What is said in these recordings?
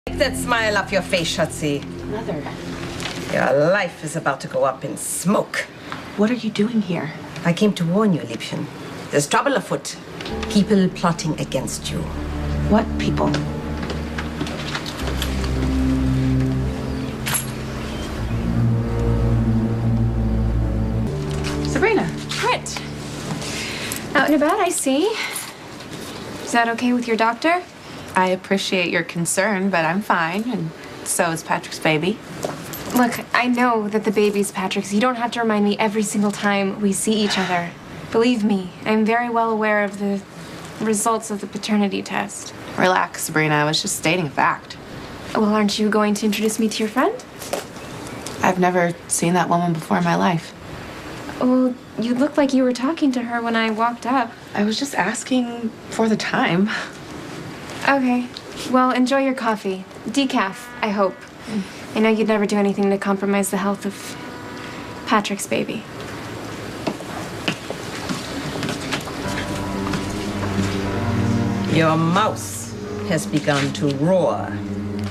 Take that smile off your face, Shotzi. Mother. Your life is about to go up in smoke. What are you doing here? I came to warn you, Liebchen. There's trouble afoot. People plotting against you. What people? Sabrina. What? Out and about, I see. Is that okay with your doctor? I appreciate your concern, but I'm fine, and so is Patrick's baby. Look, I know that the baby's Patrick's. You don't have to remind me every single time we see each other. Believe me, I'm very well aware of the results of the paternity test. Relax, Sabrina. I was just stating a fact. Well, aren't you going to introduce me to your friend? I've never seen that woman before in my life. Well, you looked like you were talking to her when I walked up. I was just asking for the time. Okay. Well, enjoy your coffee. Decaf, I hope. I know you'd never do anything to compromise the health of Patrick's baby. Your mouse has begun to roar.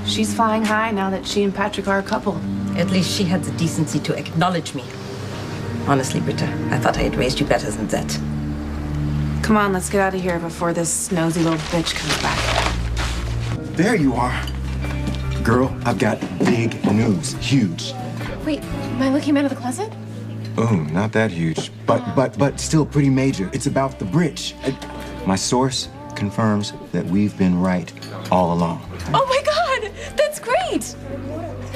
She's flying high now that she and Patrick are a couple. At least she had the decency to acknowledge me. Honestly, Britta, I thought I had raised you better than that. Come on, let's get out of here before this nosy little bitch comes back. There you are. Girl, I've got big news. Huge. Wait, am I looking out of the closet? Oh, not that huge. But still pretty major. It's about the bridge. My source confirms that we've been right all along. Oh my God, that's great!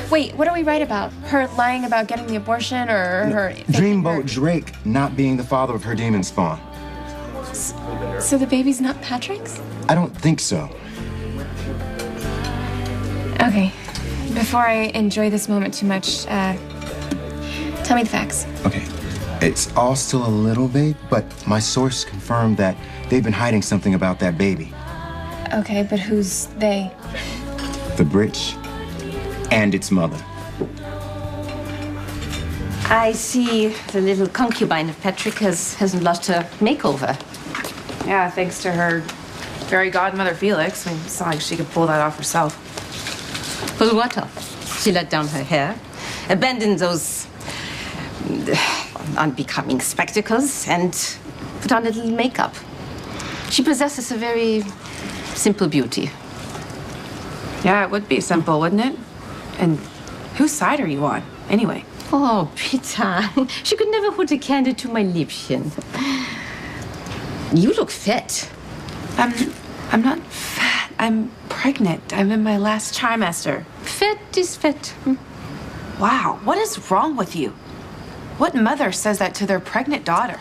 Wait, what do we write about? Her lying about getting the abortion, or her... Dreamboat Drake not being the father of her demon spawn. So the baby's not Patrick's? I don't think so. Okay. Before I enjoy this moment too much, tell me the facts. Okay. It's all still a little vague, but my source confirmed that they've been hiding something about that baby. Okay, but who's they? The bridge and its mother. I see the little concubine of Patrick hasn't lost her makeover. Yeah, thanks to her fairy godmother, Felix. I mean, it's not like she could pull that off herself. Pull what off? She let down her hair, abandoned those unbecoming spectacles, and put on a little makeup. She possesses a very simple beauty. Yeah, it would be simple, wouldn't it? And whose side are you on, anyway? Oh, Peter, she could never hold a candle to my Liebchen. You look fit. I'm not fat. I'm pregnant. I'm in my last trimester. Fit is fit. Wow, what is wrong with you? What mother says that to their pregnant daughter?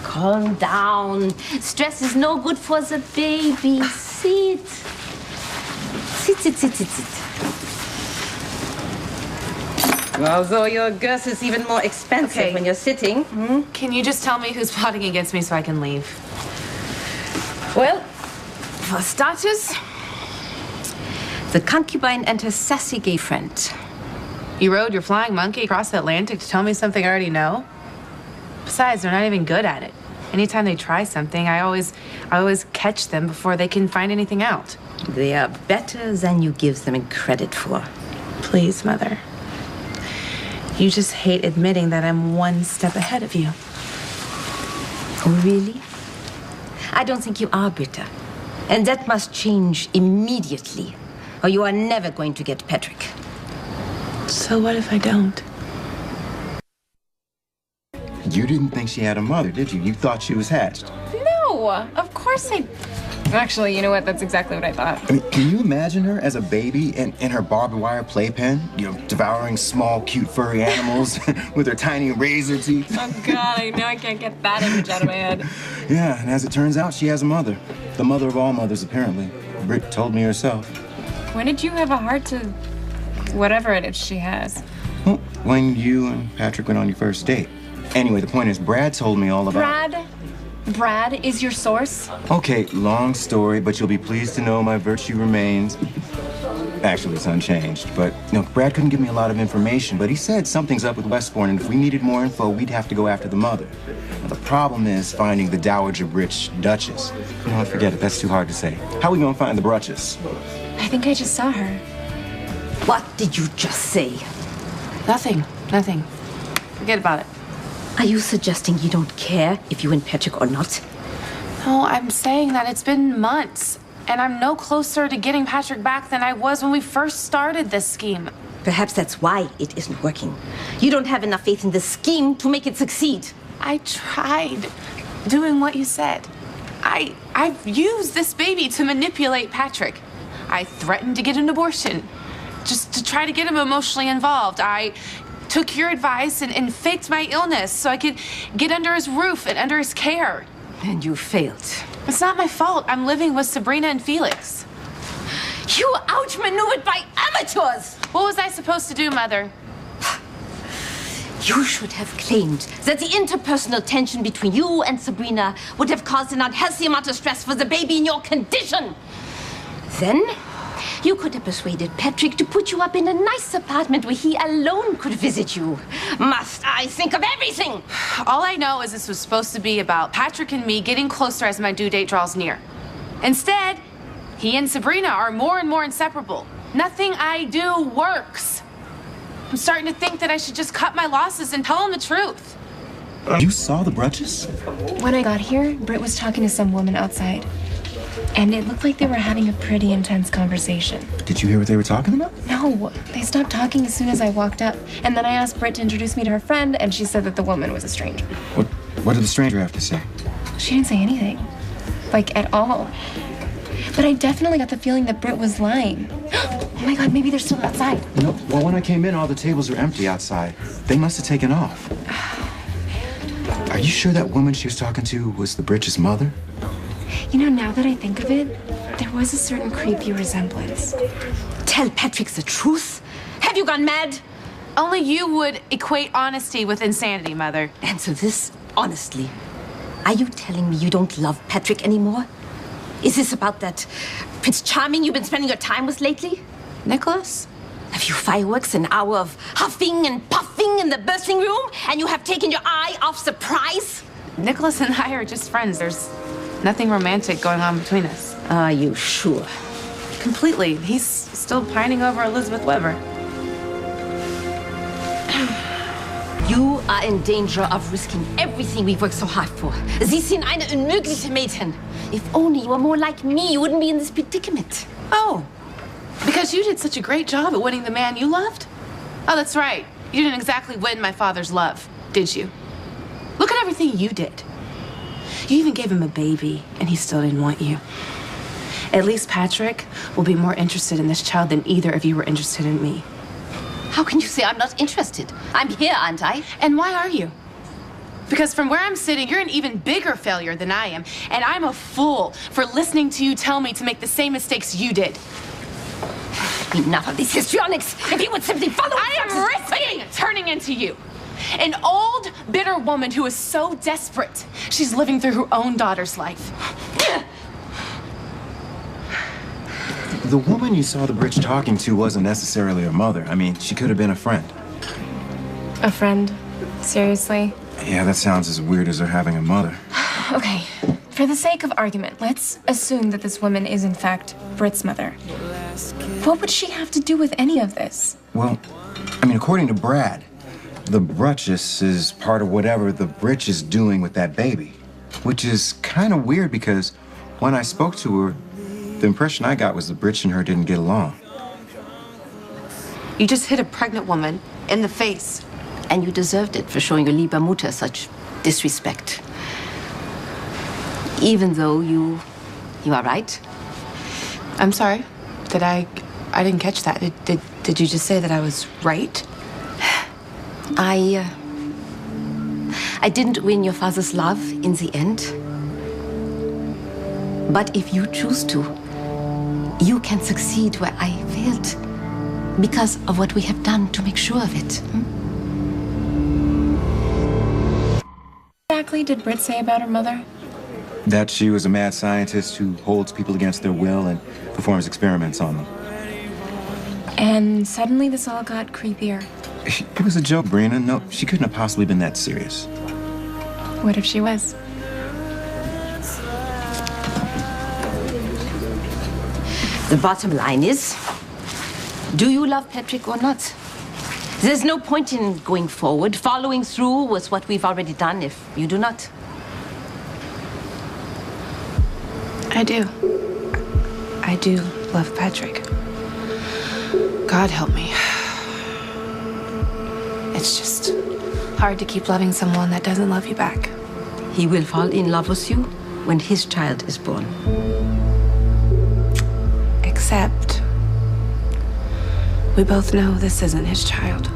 Calm down. Stress is no good for the baby. Sit. Sit. Although your girth is even more expensive Okay. when you're sitting. Can you just tell me who's plotting against me so I can leave? Well, for starters, the concubine and her sassy gay friend. You rode your flying monkey across the Atlantic to tell me something I already know? Besides, they're not even good at it. Anytime they try something, I always catch them before they can find anything out. They are better than you give them credit for. Please, Mother. You just hate admitting that I'm one step ahead of you. Oh, really? I don't think you are, Britta. And that must change immediately, or you are never going to get Patrick. So what if I don't? You didn't think she had a mother, did you? You thought she was hatched. No, of course I... Actually, you know what? That's exactly what I thought. I mean, can you imagine her as a baby in her barbed wire playpen? You know, devouring small, cute, furry animals with her tiny razor teeth? Oh, God, I know I can't get that image out of my head. Yeah, and as it turns out, she has a mother. The mother of all mothers, apparently. Britt told me herself. When did you have a heart to whatever it is she has? Well, when you and Patrick went on your first date. Anyway, the point is, Brad told me all about... Brad is your source? Okay, long story, but you'll be pleased to know my virtue remains. Actually, it's unchanged, but, you know, Brad couldn't give me a lot of information, but he said something's up with Westbourne, and if we needed more info, we'd have to go after the mother. Now, the problem is finding the Dowager Rich Duchess. No, forget it, that's too hard to say. How are we gonna find the Bruchess? I think I just saw her. What did you just say? Nothing. Forget about it. Are you suggesting you don't care if you win Patrick or not? No, I'm saying that it's been months, and I'm no closer to getting Patrick back than I was when we first started this scheme. Perhaps that's why it isn't working. You don't have enough faith in the scheme to make it succeed. I tried doing what you said. I've used this baby to manipulate Patrick. I threatened to get an abortion just to try to get him emotionally involved. I took your advice and faked my illness so I could get under his roof and under his care. And you failed. It's not my fault. I'm living with Sabrina and Felix. You were outmaneuvered by amateurs! What was I supposed to do, Mother? You should have claimed that the interpersonal tension between you and Sabrina would have caused an unhealthy amount of stress for the baby in your condition. Then, you could have persuaded Patrick to put you up in a nice apartment where he alone could visit you. Must I think of everything? All I know is this was supposed to be about Patrick and me getting closer as my due date draws near. Instead, he and Sabrina are more and more inseparable. Nothing I do works. I'm starting to think that I should just cut my losses and tell him the truth. You saw the Brutches? When I got here, Britt was talking to some woman outside. And it looked like they were having a pretty intense conversation. Did you hear what they were talking about? No, they stopped talking as soon as I walked up. And then I asked Britt to introduce me to her friend, and she said that the woman was a stranger. What did the stranger have to say? She didn't say anything. Like, at all. But I definitely got the feeling that Britt was lying. Oh my God, maybe they're still outside. No, well, when I came in, all the tables were empty outside. They must have taken off. Are you sure that woman she was talking to was the Britch's mother? You know, now that I think of it, there was a certain creepy resemblance. Tell Patrick the truth? Have you gone mad? Only you would equate honesty with insanity, Mother. Answer this honestly. Are you telling me you don't love Patrick anymore? Is this about that Prince Charming you've been spending your time with lately? Nicholas? A few fireworks, an hour of huffing and puffing in the birthing room, and you have taken your eye off the prize? Nicholas and I are just friends. There's nothing romantic going on between us. Are you sure? Completely. He's still pining over Elizabeth Weber. You are in danger of risking everything we've worked so hard for. Sie sind eine unmögliche Mädchen. If only you were more like me, you wouldn't be in this predicament. Oh, because you did such a great job at winning the man you loved? Oh, that's right. You didn't exactly win my father's love, did you? Look at everything you did. You even gave him a baby, and he still didn't want you. At least Patrick will be more interested in this child than either of you were interested in me. How can you say I'm not interested? I'm here, aren't I? And why are you? Because from where I'm sitting, you're an even bigger failure than I am, and I'm a fool for listening to you tell me to make the same mistakes you did. Enough of this histrionics. If you would simply follow... I am risking turning into you. An old, bitter woman who is so desperate, she's living through her own daughter's life. The woman you saw the Britch talking to wasn't necessarily her mother. I mean, she could have been a friend. A friend? Seriously? Yeah, that sounds as weird as her having a mother. Okay, for the sake of argument, let's assume that this woman is in fact Britt's mother. What would she have to do with any of this? Well, I mean, according to Brad, the Brutches is part of whatever the Britch is doing with that baby. Which is kind of weird because when I spoke to her, the impression I got was the Britch and her didn't get along. You just hit a pregnant woman in the face. And you deserved it for showing your lieber Mutter such disrespect. Even though you are right. I'm sorry. I didn't catch that. Did you just say that I was right? I didn't win your father's love in the end. But if you choose to, you can succeed where I failed because of what we have done to make sure of it. What exactly did Britt say about her mother? That she was a mad scientist who holds people against their will and performs experiments on them. And suddenly this all got creepier. It was a joke, Brina. No, she couldn't have possibly been that serious. What if she was? The bottom line is, Do you love Patrick or not? There's no point in going forward, following through with what we've already done if you do not. I do. I do love Patrick. God help me. It's just hard to keep loving someone that doesn't love you back. He will fall in love with you when his child is born. Except we both know this isn't his child.